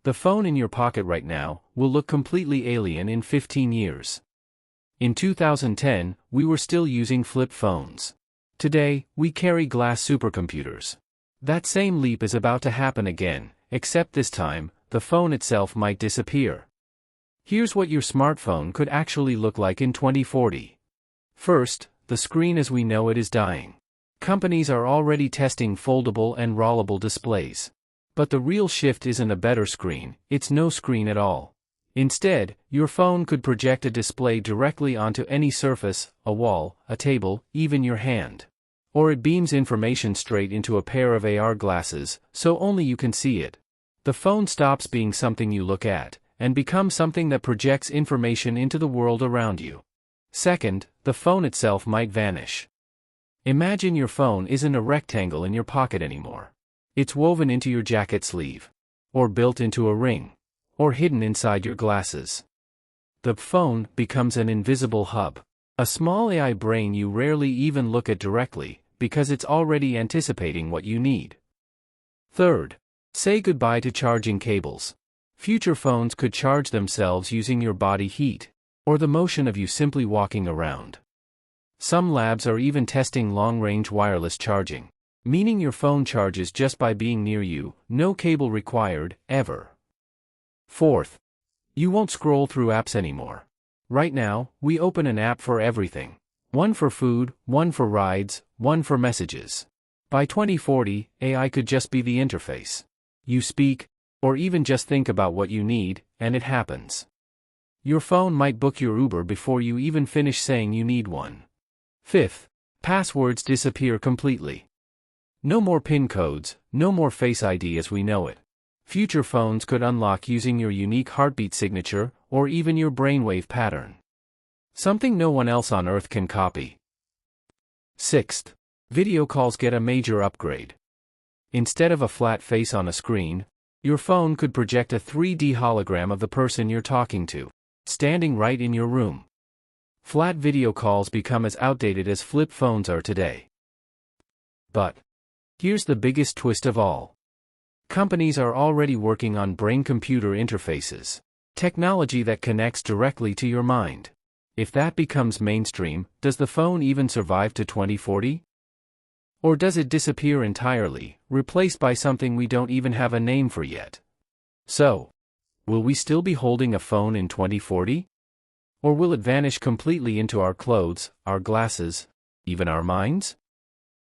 The phone in your pocket right now will look completely alien in 15 years. In 2010, we were still using flip phones. Today, we carry glass supercomputers. That same leap is about to happen again, except this time, the phone itself might disappear. Here's what your smartphone could actually look like in 2040. First, the screen as we know it is dying. Companies are already testing foldable and rollable displays. But the real shift isn't a better screen, it's no screen at all. Instead, your phone could project a display directly onto any surface, a wall, a table, even your hand. Or it beams information straight into a pair of AR glasses, so only you can see it. The phone stops being something you look at, and becomes something that projects information into the world around you. Second, the phone itself might vanish. Imagine your phone isn't a rectangle in your pocket anymore. It's woven into your jacket sleeve. Or built into a ring. Or hidden inside your glasses. The phone becomes an invisible hub. A small AI brain you rarely even look at directly, because it's already anticipating what you need. Third, say goodbye to charging cables. Future phones could charge themselves using your body heat, or the motion of you simply walking around. Some labs are even testing long-range wireless charging. Meaning your phone charges just by being near you, no cable required, ever. Fourth, you won't scroll through apps anymore. Right now, we open an app for everything. One for food, one for rides, one for messages. By 2040, AI could just be the interface. You speak, or even just think about what you need, and it happens. Your phone might book your Uber before you even finish saying you need one. Fifth, passwords disappear completely. No more PIN codes, no more Face ID as we know it. Future phones could unlock using your unique heartbeat signature, or even your brainwave pattern. Something no one else on Earth can copy. Sixth, video calls get a major upgrade. Instead of a flat face on a screen, your phone could project a 3D hologram of the person you're talking to, standing right in your room. Flat video calls become as outdated as flip phones are today. But here's the biggest twist of all. Companies are already working on brain-computer interfaces, technology that connects directly to your mind. If that becomes mainstream, does the phone even survive to 2040? Or does it disappear entirely, replaced by something we don't even have a name for yet? So, will we still be holding a phone in 2040? Or will it vanish completely into our clothes, our glasses, even our minds?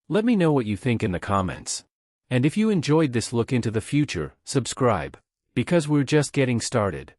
Let me know what you think in the comments. And if you enjoyed this look into the future, subscribe, because we're just getting started.